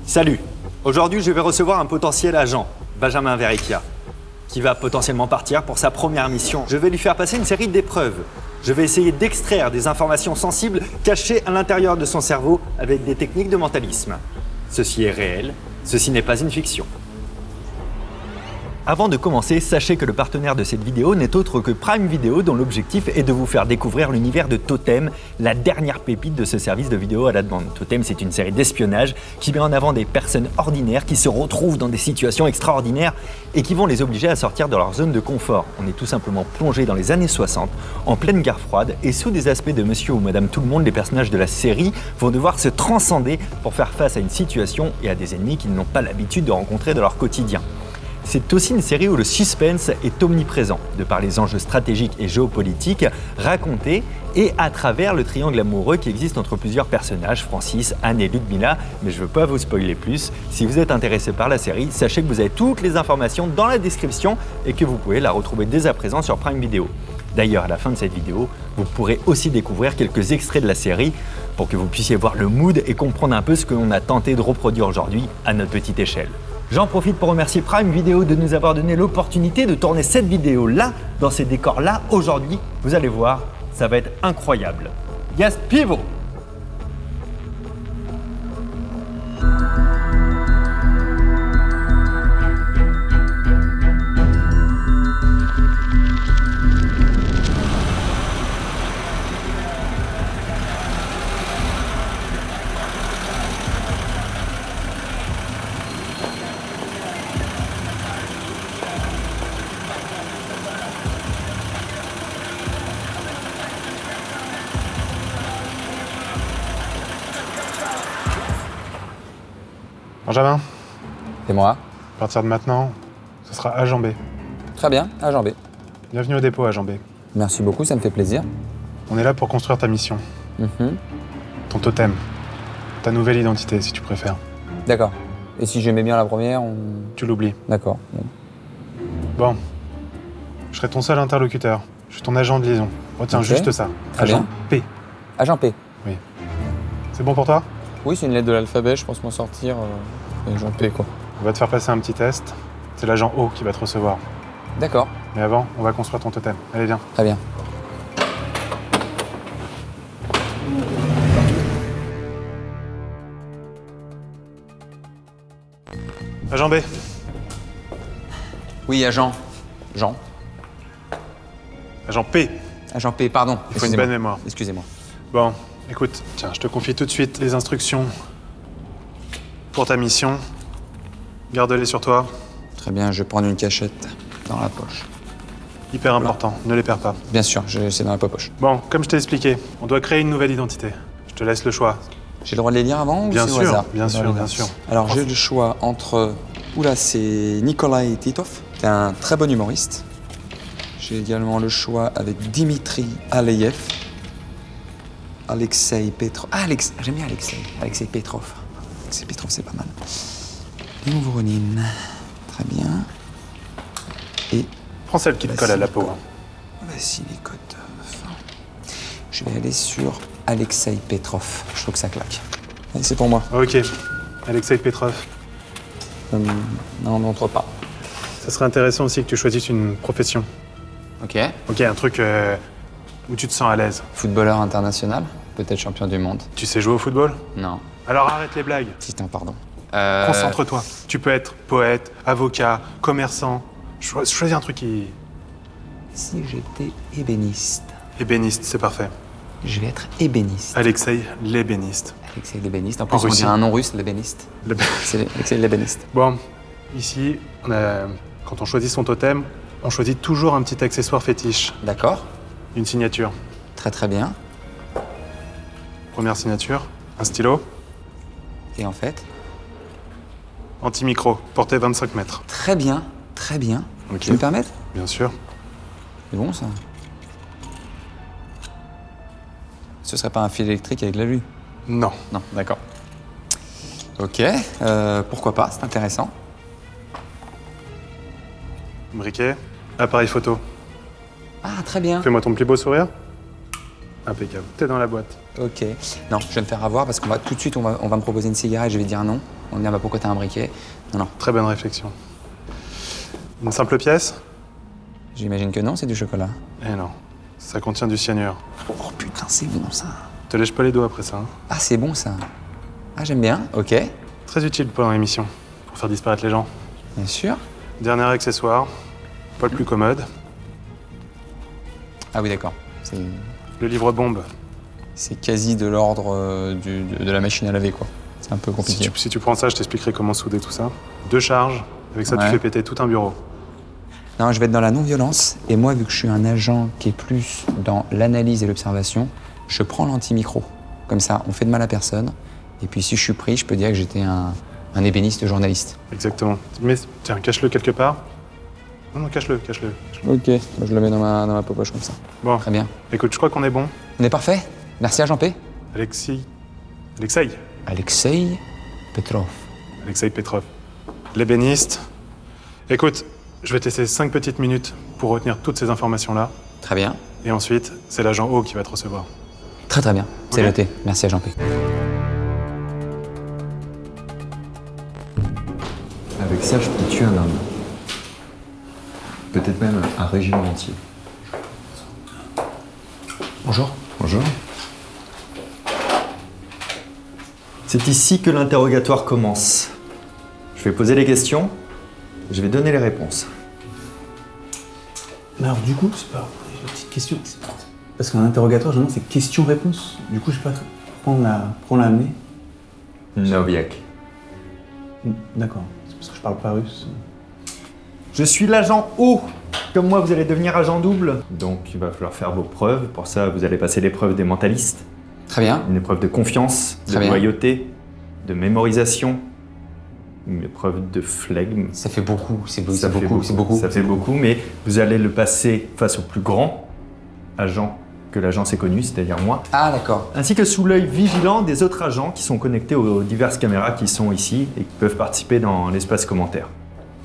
Salut. Aujourd'hui, je vais recevoir un potentiel agent, Benjamin Verrecchia, qui va potentiellement partir pour sa première mission. Je vais lui faire passer une série d'épreuves. Je vais essayer d'extraire des informations sensibles cachées à l'intérieur de son cerveau avec des techniques de mentalisme. Ceci est réel, ceci n'est pas une fiction. Avant de commencer, sachez que le partenaire de cette vidéo n'est autre que Prime Video, dont l'objectif est de vous faire découvrir l'univers de Totem, la dernière pépite de ce service de vidéo à la demande. Totem, c'est une série d'espionnage qui met en avant des personnes ordinaires qui se retrouvent dans des situations extraordinaires et qui vont les obliger à sortir de leur zone de confort. On est tout simplement plongé dans les années 60, en pleine guerre froide, et sous des aspects de Monsieur ou Madame Tout-le-Monde, les personnages de la série vont devoir se transcender pour faire face à une situation et à des ennemis qu'ils n'ont pas l'habitude de rencontrer dans leur quotidien. C'est aussi une série où le suspense est omniprésent, de par les enjeux stratégiques et géopolitiques racontés et à travers le triangle amoureux qui existe entre plusieurs personnages, Francis, Anne et Ludmilla, mais je ne veux pas vous spoiler plus. Si vous êtes intéressé par la série, sachez que vous avez toutes les informations dans la description et que vous pouvez la retrouver dès à présent sur Prime Video. D'ailleurs, à la fin de cette vidéo, vous pourrez aussi découvrir quelques extraits de la série pour que vous puissiez voir le mood et comprendre un peu ce que l'on a tenté de reproduire aujourd'hui à notre petite échelle. J'en profite pour remercier Prime Video de nous avoir donné l'opportunité de tourner cette vidéo-là, dans ces décors-là, aujourd'hui. Vous allez voir, ça va être incroyable. Yes, Pivo! Benjamin, C'est moi. à partir de maintenant, ce sera agent B. Très bien, agent B. Bienvenue au dépôt, agent B. Merci beaucoup, ça me fait plaisir. On est là pour construire ta mission, ton totem, ta nouvelle identité, si tu préfères. D'accord. Et si j'aimais bien la première, on... Tu l'oublies. D'accord. Bon, je serai ton seul interlocuteur. Je suis ton agent de liaison. Retiens Ok. juste ça. Très agent bien. P. Agent P. Oui. C'est bon pour toi? Oui, c'est une lettre de l'alphabet, je pense m'en sortir. Agent P, quoi. On va te faire passer un petit test. C'est l'agent O qui va te recevoir. D'accord. Mais avant, on va construire ton totem. Allez, viens. Très bien. Agent B. Oui, agent. Jean. Agent P. Agent P, pardon. Il faut une bonne mémoire. Excusez-moi. Bon, écoute, tiens, je te confie tout de suite les instructions pour ta mission. Garde-les sur toi. Très bien, je vais prendre une cachette dans la poche. Hyper important, ne les perds pas. Bien sûr, c'est dans la poche. Bon, comme je t'ai expliqué, on doit créer une nouvelle identité. Je te laisse le choix. J'ai le droit de les lire avant Bien ou c'est au sûr, hasard? bien sûr, bien sûr. Alors j'ai le choix entre... Oula, c'est Nikolai Titov, c'est un très bon humoriste. J'ai également le choix avec Dimitri Aleyev, Alexei Petrov. Ah, j'aime bien Alexei Petrov. Alexei Petrov, c'est pas mal. Léon Voronin, très bien. Et Prends celle qui te colle à la peau. Vassili Kotov. Je vais aller sur Alexei Petrov. Je trouve que ça claque. Allez, c'est pour moi. Ok, Alexei Petrov. Non, on n'entre pas. Ça serait intéressant aussi que tu choisisses une profession. Ok. Ok, un truc où tu te sens à l'aise. Footballeur international, peut-être champion du monde. Tu sais jouer au football? Non. Alors arrête les blagues. Putain, pardon. Concentre-toi. Tu peux être poète, avocat, commerçant. Choisis un truc qui... Si j'étais ébéniste, Ébéniste, c'est parfait. je vais être ébéniste. Alexei l'ébéniste. Alexei l'ébéniste. En En plus, on Russie. dirait un nom russe, l'ébéniste. C'est Alexei l'ébéniste. Bon, ici, quand on choisit son totem, on choisit toujours un petit accessoire fétiche. D'accord. Une signature. Très très bien. Première signature, un stylo. Et en fait, Anti-micro, portée 25 mètres. très bien, très bien. Ok. Tu peux me permettre? Bien sûr. C'est bon ça. Ce serait pas un fil électrique avec la vue? Non. Non, d'accord. Ok, pourquoi pas, c'est intéressant. Briquet, appareil photo. Ah, très bien. Fais-moi ton plus beau sourire. Impeccable. T'es dans la boîte. Ok. Non, je vais me faire avoir parce qu'on va tout de suite, on va me proposer une cigarette, je vais dire non. On me dit, ah bah pourquoi t'as un briquet? Non, non. Très bonne réflexion. Une simple pièce? J'imagine que non, c'est du chocolat. Eh non, ça contient du cyanure. Oh putain, c'est bon ça. Te lèche pas les doigts après ça. Hein. Ah, c'est bon ça. Ah, j'aime bien, ok. Très utile pendant l'émission, pour faire disparaître les gens. Bien sûr. Dernier accessoire, pas le plus commode, Ah oui, d'accord. le livre-bombe. C'est quasi de l'ordre de la machine à laver, quoi. C'est un peu compliqué. Si tu prends ça, je t'expliquerai comment souder tout ça. 2 charges, avec ça Ouais. tu fais péter tout un bureau. Non, je vais être dans la non-violence. Et moi, vu que je suis un agent qui est plus dans l'analyse et l'observation, je prends l'anti-micro. Comme ça, on fait de mal à personne. Et puis, si je suis pris, je peux dire que j'étais un ébéniste journaliste. Exactement. Mais tiens, cache-le quelque part. Non, cache-le, cache-le. Ok, moi, je le mets dans ma poche comme ça. Bon, Très bien. écoute, je crois qu'on est bon. On est parfait? Merci à Jean-P. Alexei Alexei Petrov. Petrov. L'ébéniste. Écoute, je vais te laisser 5 petites minutes pour retenir toutes ces informations-là. Très bien. Et ensuite, c'est l'agent O qui va te recevoir. Très très bien. C'est Ok. noté. Merci à Jean-P. Avec ça, je peux tuer un homme. Peut-être même un régiment entier. Bonjour. Bonjour. C'est ici que l'interrogatoire commence. Je vais poser les questions, je vais donner les réponses. Mais alors du coup, c'est pas une petite question. Parce qu'un interrogatoire, généralement, c'est question-réponse. Du coup, je sais pas pourquoi on l'a amené. Noviak. D'accord. C'est parce que je parle pas russe. Je suis l'agent O. Comme moi, vous allez devenir agent double. Donc, il va falloir faire vos preuves. Pour ça, vous allez passer l'épreuve des mentalistes. Très bien. Une épreuve de confiance, Très de bien. loyauté, de mémorisation. Une épreuve de flegme. Ça fait beaucoup. C'est Ça fait beaucoup. Ça fait beaucoup, mais vous allez le passer face au plus grand agent que l'agence ait connu, c'est-à-dire moi. Ah, d'accord. Ainsi que sous l'œil vigilant des autres agents qui sont connectés aux diverses caméras qui sont ici et qui peuvent participer dans l'espace commentaire.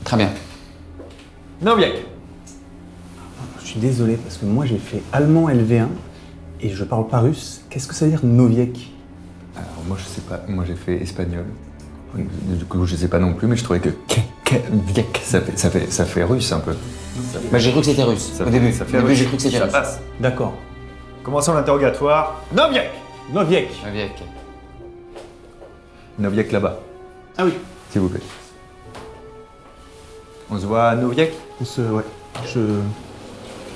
Très bien. Noviak. Je suis désolé parce que moi, j'ai fait allemand LV1 et je parle pas russe. Qu'est-ce que ça veut dire Noviek? Alors moi je sais pas, moi j'ai fait espagnol. Du coup je sais pas non plus, mais je trouvais que Viek, ça fait russe un peu. Bah, j'ai cru que c'était russe. Ça Au fait- début. ça fait Au début, russe. j'ai cru que c'était Ça russe. passe. D'accord. Commençons l'interrogatoire. Noviak. Noviek. Avec. Noviak là-bas, Ah oui. s'il vous plaît. On se voit à Noviak. Ouais.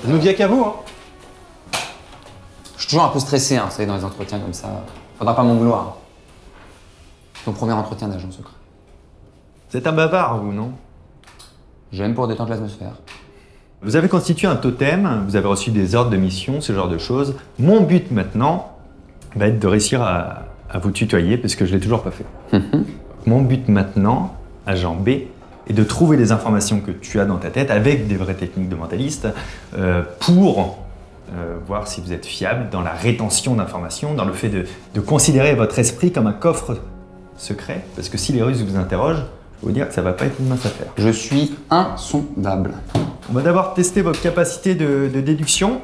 Noviek à vous, hein. Je suis toujours un peu stressé, hein, vous savez, dans les entretiens comme ça. Faudra pas m'en vouloir. Ton premier entretien d'agent secret. Vous êtes un bavard, vous, non? J'aime pour détendre l'atmosphère. Vous avez constitué un totem, vous avez reçu des ordres de mission, ce genre de choses. Mon but maintenant va être de réussir à vous tutoyer, parce que je l'ai toujours pas fait. Mon but maintenant, agent B, est de trouver les informations que tu as dans ta tête avec des vraies techniques de mentaliste pour voir si vous êtes fiable dans la rétention d'informations, dans le fait de considérer votre esprit comme un coffre secret, parce que si les Russes vous interrogent, je peux vous dire que ça va pas être une mince affaire. Je suis insondable. On va d'abord tester votre capacité de déduction.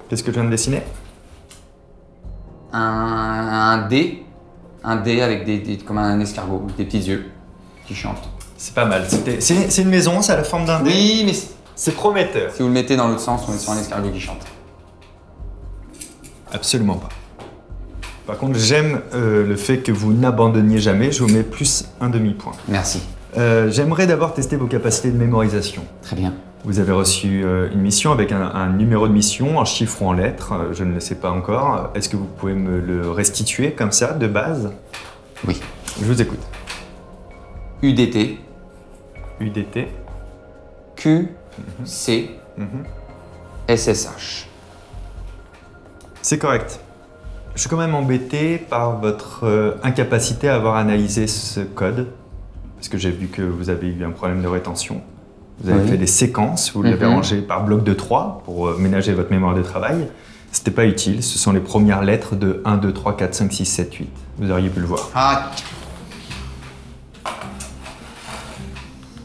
Qu'est-ce que je viens de dessiner? Un dé. Un dé avec comme un escargot, des petits yeux qui chantent. C'est pas mal. C'est une maison, ça a la forme d'un dé. Oui, mais C'est prometteur. si vous le mettez dans l'autre sens, on est sur un escargot qui chante. Absolument pas. Par contre, j'aime le fait que vous n'abandonniez jamais. Je vous mets plus un demi-point. Merci. J'aimerais d'abord tester vos capacités de mémorisation. Très bien. Vous avez reçu une mission avec un numéro de mission en chiffres ou en lettres. Je ne le sais pas encore. Est-ce que vous pouvez me le restituer comme ça, de base? Oui. Je vous écoute. UDT, UDT. Q, C, SSH. C'est correct. Je suis quand même embêté par votre incapacité à avoir analysé ce code. Parce que j'ai vu que vous avez eu un problème de rétention. Vous avez Oui. fait des séquences, vous l'avez rangé par bloc de 3 pour ménager votre mémoire de travail. C'était pas utile, ce sont les premières lettres de 1, 2, 3, 4, 5, 6, 7, 8. Vous auriez pu le voir. Ah.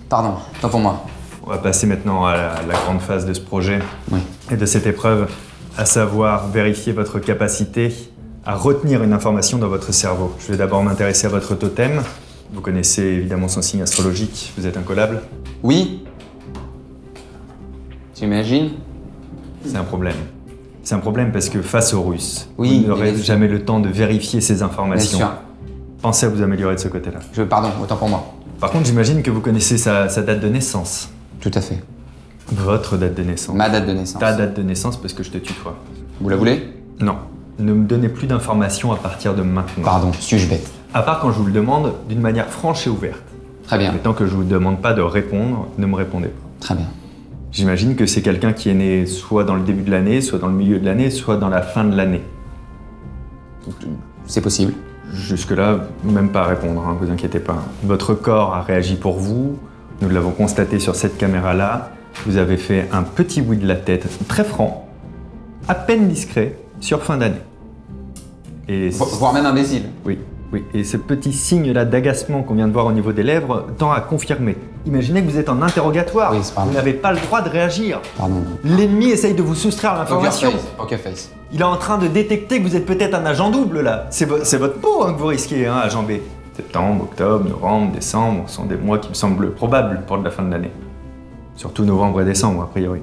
Pardon, tant pour moi. On va passer maintenant à la grande phase de ce projet Oui. et de cette épreuve, à savoir vérifier votre capacité à retenir une information dans votre cerveau. Je vais d'abord m'intéresser à votre totem. Vous connaissez évidemment son signe astrologique, vous êtes incollable. Oui. Tu imagines? C'est un problème. C'est un problème parce que face aux Russes, Oui, vous n'aurez bien sûr. jamais le temps de vérifier ces Bien informations. sûr. Pensez à vous améliorer de ce côté-là. Pardon, autant pour moi. Par contre, j'imagine que vous connaissez sa date de naissance. Tout à fait. Votre date de naissance. Ma date de naissance. Ta date de naissance parce que je te tutoie. Vous la voulez? Non. Ne me donnez plus d'informations à partir de maintenant. Pardon, suis-je bête? À part quand je vous le demande d'une manière franche et ouverte. Très bien, Mais tant que je vous demande pas de répondre, ne me répondez pas. très bien. J'imagine que c'est quelqu'un qui est né soit dans le début de l'année, soit dans le milieu de l'année, soit dans la fin de l'année. C'est possible. Jusque-là, même pas à répondre, hein, vous inquiétez pas. Votre corps a réagi pour vous, nous l'avons constaté sur cette caméra-là. Vous avez fait un petit oui de la tête, très franc, à peine discret, sur fin d'année. Et Voire même imbécile. oui, oui, et ce petit signe-là d'agacement qu'on vient de voir au niveau des lèvres tend à confirmer. Imaginez que vous êtes en interrogatoire, Oui, c'est pas vous grave. n'avez pas le droit de réagir. Pardon. L'ennemi essaye de vous soustraire à Poker l'information. face. Poker face. Il est en train de détecter que vous êtes peut-être un agent double là. C'est votre peau hein, que vous risquez, hein, agent B. Septembre, octobre, novembre, décembre sont des mois qui me semblent probables pour la fin de l'année. Surtout novembre et décembre, a priori.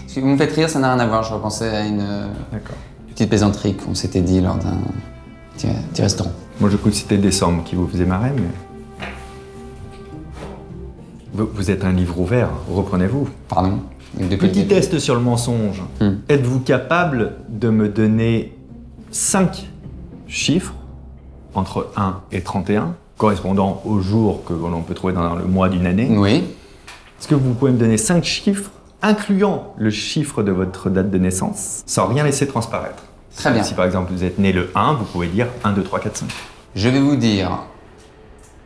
Si vous me faites rire, ça n'a rien à voir. Je repensais à une D'accord. petite plaisanterie qu'on s'était dit lors d'un petit restaurant. Moi, je crois que c'était décembre qui vous faisait marrer, mais... Vous êtes un livre ouvert, reprenez-vous. Pardon. Depuis le Petit début. test sur le mensonge. Êtes-vous capable de me donner 5 chiffres entre 1 et 31, correspondant au jour que l'on peut trouver dans le mois d'une année? Oui. Est-ce que vous pouvez me donner 5 chiffres, incluant le chiffre de votre date de naissance, sans rien laisser transparaître? Très bien. Si par exemple vous êtes né le 1, vous pouvez dire 1, 2, 3, 4, 5. Je vais vous dire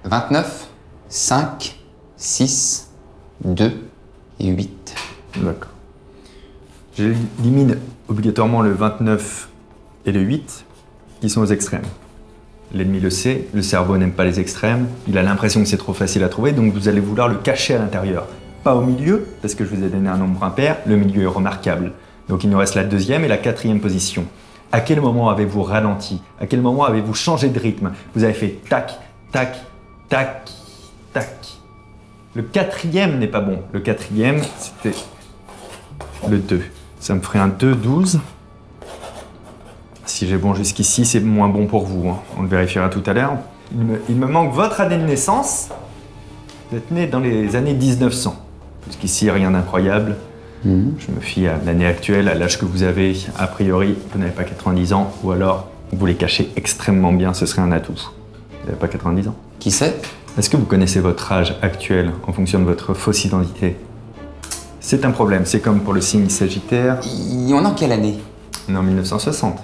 29, 5, 6, 2 et 8. D'accord. J'élimine obligatoirement le 29 et le 8, qui sont aux extrêmes. L'ennemi le sait, le cerveau n'aime pas les extrêmes, il a l'impression que c'est trop facile à trouver, donc vous allez vouloir le cacher à l'intérieur. Pas au milieu, parce que je vous ai donné un nombre impair, le milieu est remarquable. Donc il nous reste la deuxième et la quatrième position. À quel moment avez-vous ralenti? À quel moment avez-vous changé de rythme? Vous avez fait tac, tac, tac, tac. Le quatrième n'est pas bon. Le quatrième, c'était le 2. Ça me ferait un 2, 12. Si j'ai bon jusqu'ici, c'est moins bon pour vous, hein. On le vérifiera tout à l'heure. Il me manque votre année de naissance. Vous êtes né dans les années 1900. Jusqu'ici, rien d'incroyable. Je me fie à l'année actuelle, à l'âge que vous avez. A priori, vous n'avez pas 90 ans, ou alors vous les cachez extrêmement bien, ce serait un atout. Vous n'avez pas 90 ans. Qui sait? Est-ce que vous connaissez votre âge actuel en fonction de votre fausse identité? C'est un problème, c'est comme pour le signe Sagittaire. On est en quelle année? On est en 1960.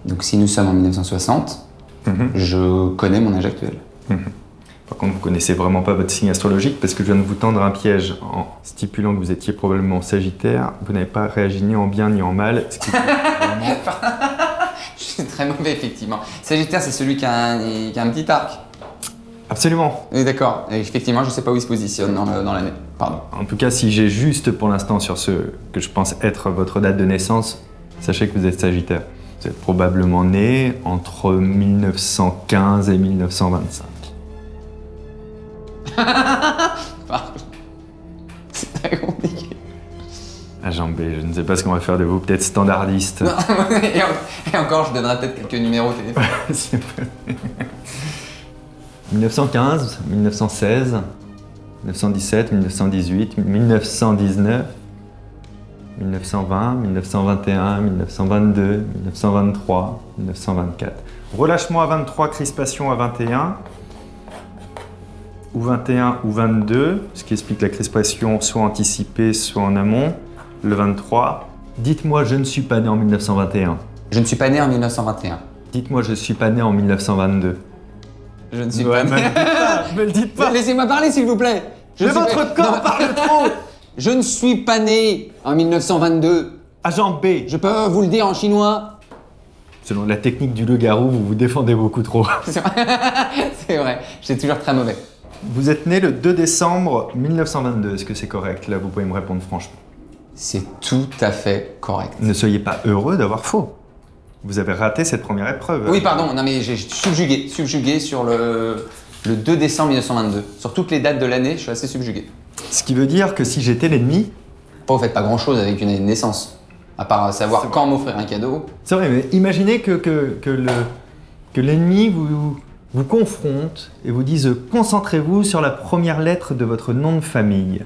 Donc si nous sommes en 1960, je connais mon âge actuel. Par contre, vous connaissez vraiment pas votre signe astrologique parce que je viens de vous tendre un piège en stipulant que vous étiez probablement Sagittaire. Vous n'avez pas réagi ni en bien ni en mal. Ce qui vraiment... Je suis très mauvais, effectivement. Sagittaire, c'est celui qui a un petit arc. Absolument. Oui, d'accord. Et effectivement, je sais pas où il se positionne dans l'année. Pardon. En tout cas, si j'ai juste pour l'instant sur ce que je pense être votre date de naissance, sachez que vous êtes Sagittaire. Vous êtes probablement né entre 1915 et 1925. Pardon. C'est très compliqué. Agent B, je ne sais pas ce qu'on va faire de vous, peut-être standardiste. Et encore, je donnerai peut-être quelques numéros au téléphone. C'est pas- 1915, 1916, 1917, 1918, 1919, 1920, 1921, 1922, 1923, 1924. Relâchement à 23, crispation à 21, ou 21 ou 22, ce qui explique la crispation soit anticipée, soit en amont. Le 23, dites-moi je ne suis pas né en 1921. Je ne suis pas né en 1921. Dites-moi je suis pas né en 1922. Je ne suis pas né. Me le dites pas. Laissez-moi parler, s'il vous plaît. Je Mais ne suis votre pas- corps Non. parle trop. Je ne suis pas né en 1922. Agent B, Je peux vous le dire en chinois. selon la technique du loup-garou, vous vous défendez beaucoup trop. C'est vrai, j'ai toujours très mauvais. Vous êtes né le 2 décembre 1922, est-ce que c'est correct? Là, vous pouvez me répondre franchement. C'est tout à fait correct. Ne soyez pas heureux d'avoir faux. Vous avez raté cette première épreuve. Oui, pardon, non mais j'ai subjugué sur le 2 décembre 1922. Sur toutes les dates de l'année, je suis assez subjugué. Ce qui veut dire que si j'étais l'ennemi... Vous faites pas grand-chose avec une année de naissance, à part savoir quand m'offrir un cadeau. C'est vrai, mais imaginez que l'ennemi vous confronte et vous dise « Concentrez-vous sur la première lettre de votre nom de famille ».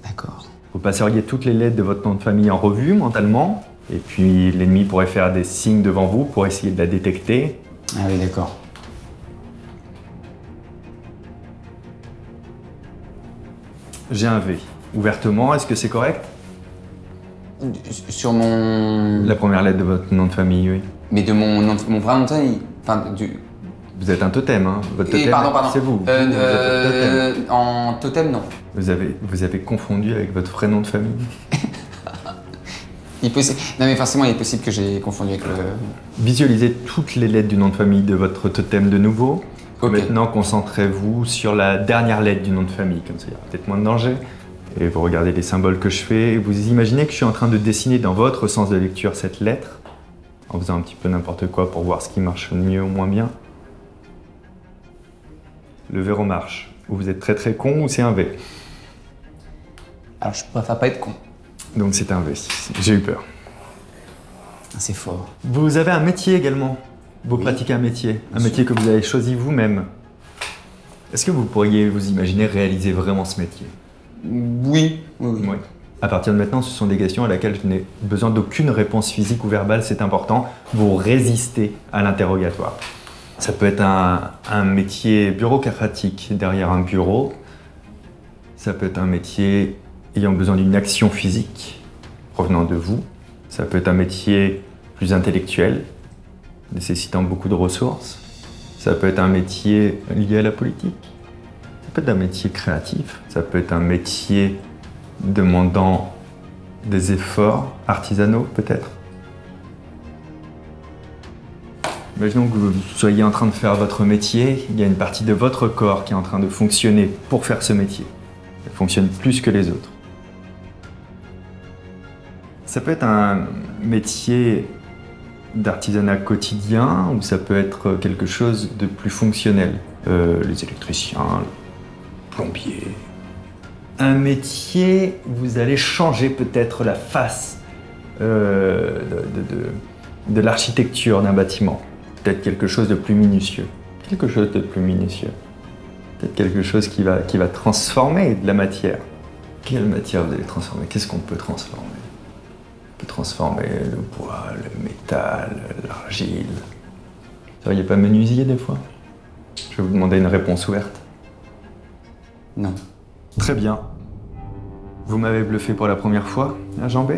D'accord. Vous passeriez toutes les lettres de votre nom de famille en revue mentalement, et puis l'ennemi pourrait faire des signes devant vous pour essayer de la détecter. Ah oui, d'accord. J'ai un V. Ouvertement, est-ce que c'est correct? Sur mon... La première lettre de votre nom de famille, oui. Mais de mon vrai nom de famille. Enfin, du... Vous êtes un totem, hein. Votre totem, pardon. c'est vous. Vous êtes un totem. En totem, non. Vous avez confondu avec votre vrai nom de famille. Non mais forcément, il est possible que j'ai confondu avec le... Visualisez toutes les lettres du nom de famille de votre totem de nouveau. Ok. Maintenant, concentrez-vous sur la dernière lettre du nom de famille, comme ça il y aura peut-être moins de danger. Et vous regardez les symboles que je fais, et vous imaginez que je suis en train de dessiner dans votre sens de lecture cette lettre, en faisant un petit peu n'importe quoi pour voir ce qui marche mieux ou moins bien. Le verrou marche. Ou vous êtes très très con, ou c'est un V. Alors, je préfère pas être con. Donc c'est un V. J'ai eu peur. Ah, c'est fort. Vous avez un métier également. Vous Oui. pratiquez un métier. Un Bien métier que vous avez choisi vous-même. Est-ce que vous pourriez vous imaginer réaliser vraiment ce métier? Oui. Oui. À partir de maintenant, ce sont des questions à laquelle je n'ai besoin d'aucune réponse physique ou verbale, c'est important. Vous résistez à l'interrogatoire. Ça peut être un métier bureaucratique derrière un bureau. Ça peut être un métier ayant besoin d'une action physique provenant de vous. Ça peut être un métier plus intellectuel, nécessitant beaucoup de ressources. Ça peut être un métier lié à la politique. Ça peut être un métier créatif. Ça peut être un métier demandant des efforts artisanaux, peut-être. Imaginons que vous soyez en train de faire votre métier, il y a une partie de votre corps qui est en train de fonctionner pour faire ce métier. Elle fonctionne plus que les autres. Ça peut être un métier d'artisanat quotidien ou ça peut être quelque chose de plus fonctionnel. Les électriciens, les plombiers. Un métier, vous allez changer peut-être la face de l'architecture d'un bâtiment. Peut-être quelque chose de plus minutieux. Quelque chose de plus minutieux. Peut-être quelque chose qui va transformer de la matière. Quelle matière vous allez transformer? Qu'est-ce qu'on peut transformer? On peut transformer le bois, le métal, l'argile. Vous seriez pas menuisier des fois? Je vais vous demander une réponse ouverte. Non. Très bien. Vous m'avez bluffé pour la première fois, à Jean B.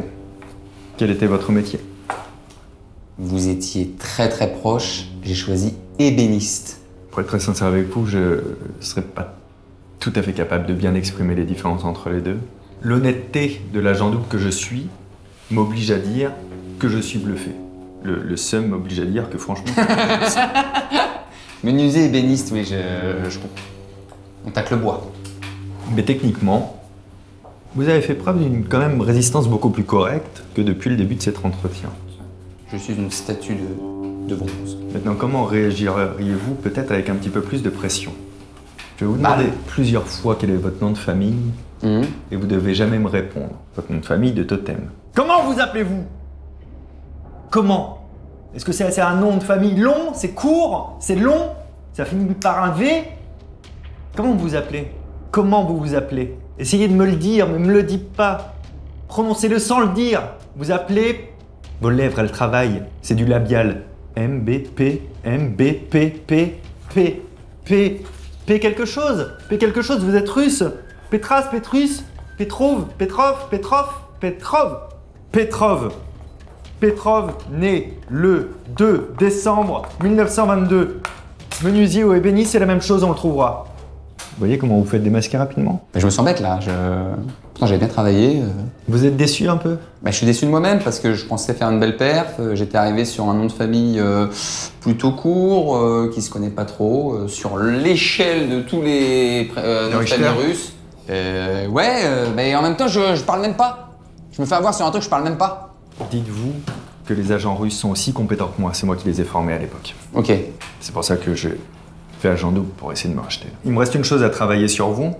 Quel était votre métier? Vous étiez très très proche. J'ai choisi ébéniste. Pour être très sincère avec vous, je ne serais pas tout à fait capable de bien exprimer les différences entre les deux. L'honnêteté de l'agent double que je suis m'oblige à dire que je suis bluffé. Le seum m'oblige à dire que franchement... Menuisier ébéniste, oui, je comprends. On tacle le bois. Mais techniquement, vous avez fait preuve d'une quand même résistance beaucoup plus correcte que depuis le début de cet entretien. Je suis une statue de bronze. Maintenant, comment réagiriez-vous peut-être avec un petit peu plus de pression? Je vais vous demander plusieurs fois quel est votre nom de famille et vous devez jamais me répondre. Votre nom de famille de totem. Comment vous appelez-vous? Comment? Est-ce que c'est un nom de famille long? C'est court? C'est long? Ça finit par un V? Comment vous vous appelez? Comment vous vous appelez? Essayez de me le dire, mais ne me le dites pas. Prononcez-le sans le dire. Vous appelez... Vos lèvres, elles travaillent. C'est du labial. M, B, P, M, B, P, P, P, P, P quelque chose. P quelque chose, vous êtes russe. Petras, Petrus, Petrov, Petrov, Petrov, Petrov. Petrov. Petrov, né le 2 décembre 1922. Menuisier ou ébéniste, c'est la même chose, on le trouvera. Vous voyez comment vous faites démasquer rapidement? Je me sens bête là. Pourtant j'avais bien travaillé. Vous êtes déçu un peu? Je suis déçu de moi-même parce que je pensais faire une belle perf. J'étais arrivé sur un nom de famille plutôt court, qui se connaît pas trop, sur l'échelle de tous les noms de famille russes. Mais en même temps je parle même pas. Je me fais avoir sur un truc que je parle même pas. Dites-vous que les agents russes sont aussi compétents que moi. C'est moi qui les ai formés à l'époque. Ok. C'est pour ça que je fais agent double pour essayer de me racheter. Il me reste une chose à travailler sur vous.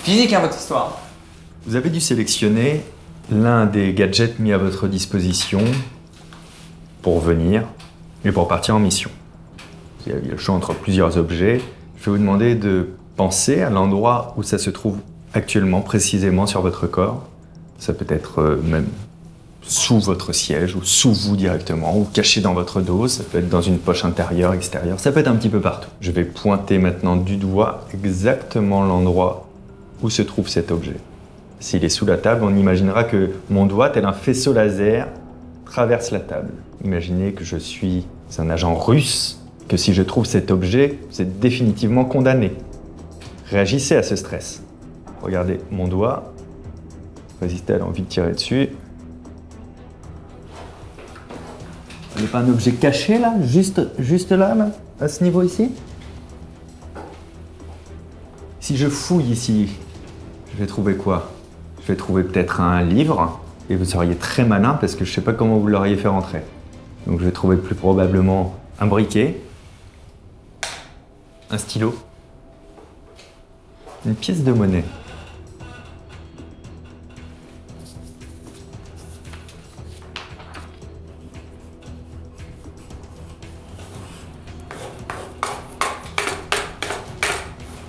Physique, hein, votre histoire. Vous avez dû sélectionner l'un des gadgets mis à votre disposition pour venir et pour partir en mission. Il y a le choix entre plusieurs objets. Je vais vous demander de penser à l'endroit où ça se trouve actuellement, précisément sur votre corps. Ça peut être même sous votre siège ou sous vous directement ou caché dans votre dos. Ça peut être dans une poche intérieure, extérieure. Ça peut être un petit peu partout. Je vais pointer maintenant du doigt exactement l'endroit où se trouve cet objet. S'il est sous la table, on imaginera que mon doigt, tel un faisceau laser, traverse la table. Imaginez que je suis un agent russe, que si je trouve cet objet, vous êtes définitivement condamné. Réagissez à ce stress. Regardez mon doigt. Résistez à l'envie de tirer dessus. Il n'y a pas un objet caché là, juste là, à ce niveau ici? Si je fouille ici, je vais trouver quoi? Je vais trouver peut-être un livre, et vous seriez très malin parce que je ne sais pas comment vous l'auriez fait rentrer. Donc je vais trouver plus probablement un briquet, un stylo, une pièce de monnaie.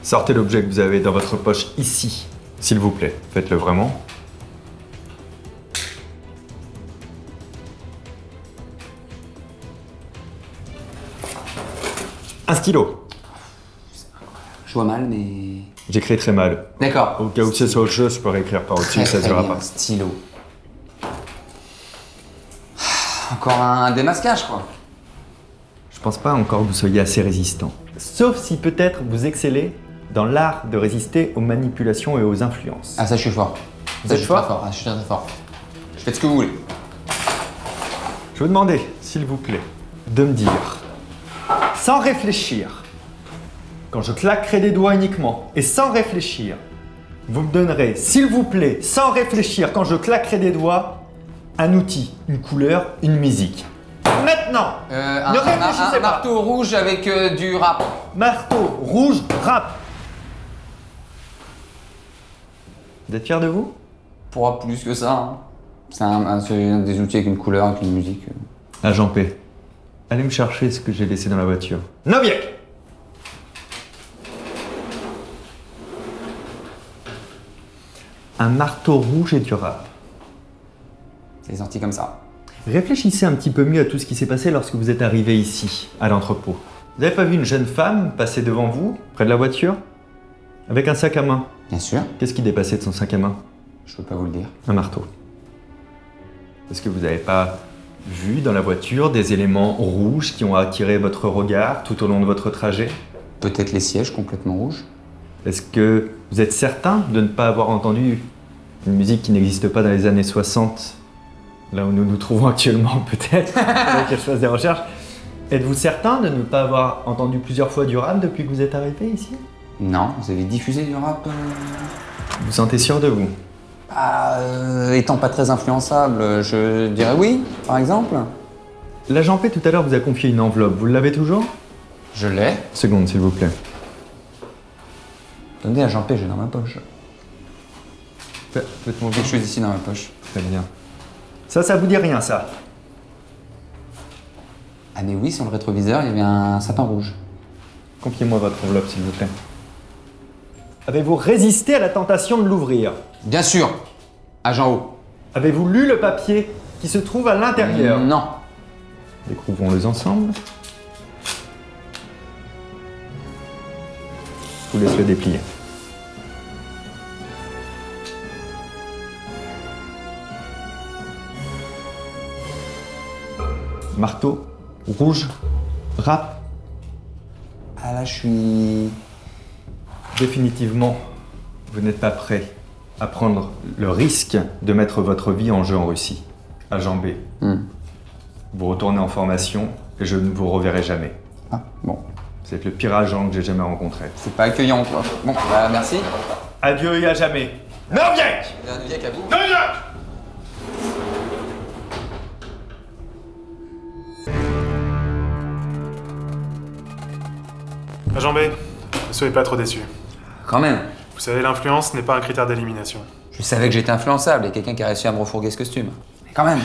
Sortez l'objet que vous avez dans votre poche ici, s'il vous plaît. Faites-le vraiment. Un stylo. Je vois mal, mais... J'écris très mal. D'accord. Au cas où ce soit autre chose, je peux réécrire par au-dessus, ça se verra pas. Stylo. Encore un démasquage, quoi. Je pense pas encore que vous soyez assez résistant. Sauf si peut-être vous excellez dans l'art de résister aux manipulations et aux influences. Ah, ça, je suis fort. Vous êtes fort Ah, je suis très fort. Je fais ce que vous voulez. Je vais vous demander, s'il vous plaît, de me dire, sans réfléchir, quand je claquerai des doigts uniquement, et sans réfléchir, vous me donnerez, s'il vous plaît, sans réfléchir, quand je claquerai des doigts, un outil, une couleur, une musique. Maintenant, ne réfléchissez un pas. marteau rouge avec du rap. Marteau, rouge, rap. Vous êtes fiers de vous? Pour plus que ça. Hein. C'est un des outils avec une couleur, avec une musique. Agent P, allez me chercher ce que j'ai laissé dans la voiture. Noviek! Un marteau rouge et du rap. C'est sorti comme ça. Réfléchissez un petit peu mieux à tout ce qui s'est passé lorsque vous êtes arrivé ici, à l'entrepôt. Vous n'avez pas vu une jeune femme passer devant vous, près de la voiture, avec un sac à main? Bien sûr. Qu'est-ce qui dépassait de son sac à main? Je peux pas vous le dire. Un marteau. Est-ce que vous n'avez pas vu dans la voiture des éléments rouges qui ont attiré votre regard tout au long de votre trajet? Peut-être les sièges complètement rouges. Est-ce que vous êtes certain de ne pas avoir entendu une musique qui n'existe pas dans les années 60, là où nous nous trouvons actuellement peut-être, avec que je fasse des recherches? Êtes-vous certain de ne pas avoir entendu plusieurs fois du rap depuis que vous êtes arrivé ici? Non, vous avez diffusé du rap Vous vous sentez sûr de vous? Étant pas très influençable, je dirais oui, par exemple. L'agent P tout à l'heure vous a confié une enveloppe, vous l'avez toujours? Je l'ai. Seconde s'il vous plaît. Attendez, agent P, j'ai dans ma poche. Faites-moi Quelque chose ici dans ma poche. Très bien. Ça vous dit rien ça? Ah mais oui, sur le rétroviseur, il y avait un sapin rouge. Confiez-moi votre enveloppe s'il vous plaît. Avez-vous résisté à la tentation de l'ouvrir? Bien sûr, agent O. Avez-vous lu le papier qui se trouve à l'intérieur? Non. Découvrons-les ensemble. Je vous laisse le déplier. Marteau, rouge, rap. Ah là, je suis... Définitivement, vous n'êtes pas prêt à prendre le risque de mettre votre vie en jeu en Russie. Agent B. Vous retournez en formation et je ne vous reverrai jamais. Ah, bon. Vous êtes le pire agent que j'ai jamais rencontré. C'est pas accueillant, quoi. Bon, bah merci. Adieu et à jamais. Noviek! Noviek à vous. Noviek! Agent B, ne soyez pas trop déçu. Quand même. Vous savez, l'influence n'est pas un critère d'élimination. Je savais que j'étais influençable et quelqu'un qui a réussi à me refourguer ce costume. Mais quand même.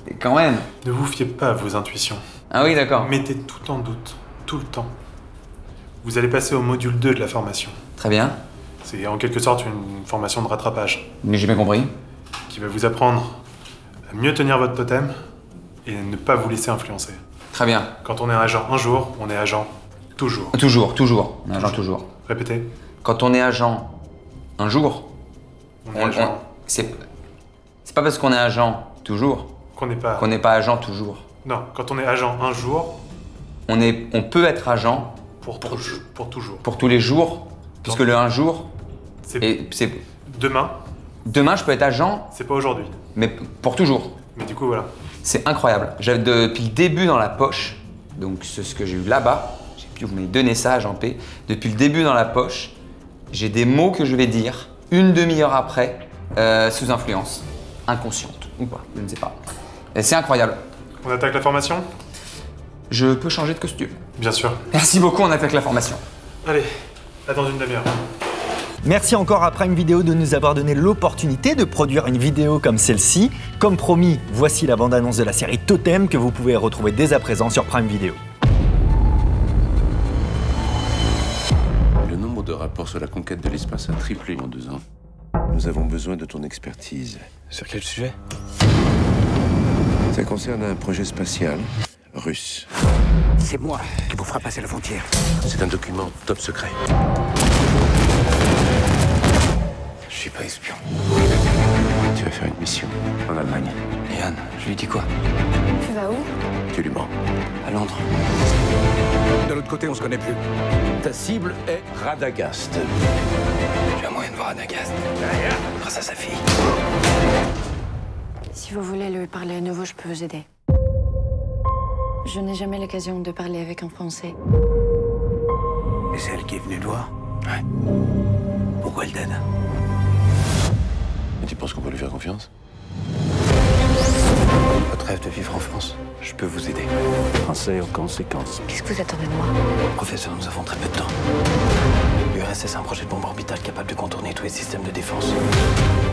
Et quand même. Ne vous fiez pas à vos intuitions. Ah oui, d'accord. Mettez tout en doute, tout le temps. Vous allez passer au module 2 de la formation. Très bien. C'est en quelque sorte une formation de rattrapage Mais j'ai bien compris. qui va vous apprendre à mieux tenir votre totem et ne pas vous laisser influencer. Très bien. Quand on est agent un jour, on est agent toujours. Toujours, toujours. On est agent toujours. Répétez. Quand on est agent un jour, On est agent c'est pas parce qu'on est agent toujours qu'on n'est pas... qu'on n'est pas agent toujours. Non, quand on est agent un jour, On peut être agent pour toujours. pour tous les jours, puisque le un jour, C'est demain, demain je peux être agent, c'est pas aujourd'hui. mais pour toujours. Mais du coup, voilà. C'est incroyable. J'avais depuis le début dans la poche, donc c'est ce que j'ai eu là-bas, j'ai pu vous m'avez donné ça, agent P. Depuis le début dans la poche, j'ai des mots que je vais dire une demi-heure après, sous influence, inconsciente ou pas, je ne sais pas. Et c'est incroyable. On attaque la formation? Je peux changer de costume. Bien sûr. Merci beaucoup, on attaque la formation. Allez, à dans une demi-heure. Merci encore à Prime Video de nous avoir donné l'opportunité de produire une vidéo comme celle-ci. Comme promis, voici la bande-annonce de la série Totem que vous pouvez retrouver dès à présent sur Prime Video. Le nombre de rapports sur la conquête de l'espace a triplé en 2 ans. Nous avons besoin de ton expertise. Sur quel sujet? Ça concerne un projet spatial russe. C'est moi qui vous fera passer la frontière. C'est un document top secret. Je suis pas espion. Tu vas faire une mission en Allemagne. Et Anne, je lui dis quoi? Tu vas où? Tu lui mens. À Londres. De l'autre côté, on se connaît plus. Ta cible est Radagast. J'ai un moyen de voir Radagast. Grâce à sa fille. Si vous voulez lui parler à nouveau, je peux vous aider. Je n'ai jamais l'occasion de parler avec un Français. Et c'est elle qui est venue te voir? Ouais. Pourquoi elle t'aide? Et tu penses qu'on peut lui faire confiance? Votre rêve de vivre en France, je peux vous aider. Pensez aux conséquences. Qu'est-ce que vous attendez de moi? Professeur, nous avons très peu de temps. L'URSS est un projet de bombe orbitale capable de contourner tous les systèmes de défense.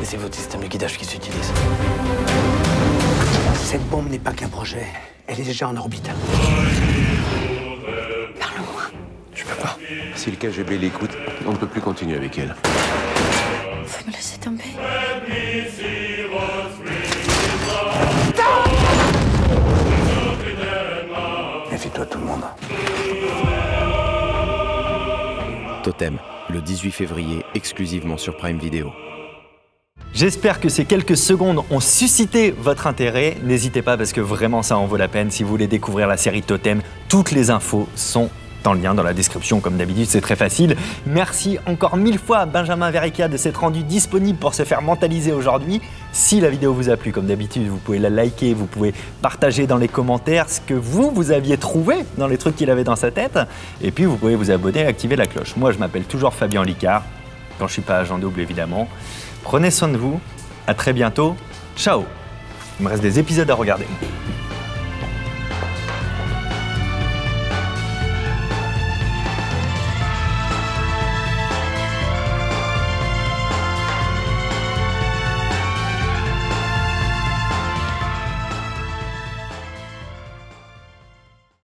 Et c'est votre système de guidage qui s'utilise. Cette bombe n'est pas qu'un projet. Elle est déjà en orbite. Parle-moi. Je peux pas. Si le KGB l'écoute, on ne peut plus continuer avec elle. Vous me laissez tomber? Méfie-toi de tout le monde. Totem, le 18 février, exclusivement sur Prime Video. J'espère que ces quelques secondes ont suscité votre intérêt. N'hésitez pas parce que vraiment ça en vaut la peine. Si vous voulez découvrir la série Totem, toutes les infos sont en lien dans la description. Comme d'habitude, c'est très facile. Merci encore 1000 fois à Benjamin Verrica de s'être rendu disponible pour se faire mentaliser aujourd'hui. Si la vidéo vous a plu, comme d'habitude, vous pouvez la liker, vous pouvez partager dans les commentaires ce que vous aviez trouvé dans les trucs qu'il avait dans sa tête. Et puis, vous pouvez vous abonner et activer la cloche. Moi, je m'appelle toujours Fabien Licard, quand je suis pas agent double, évidemment. Prenez soin de vous. À très bientôt. Ciao. Il me reste des épisodes à regarder.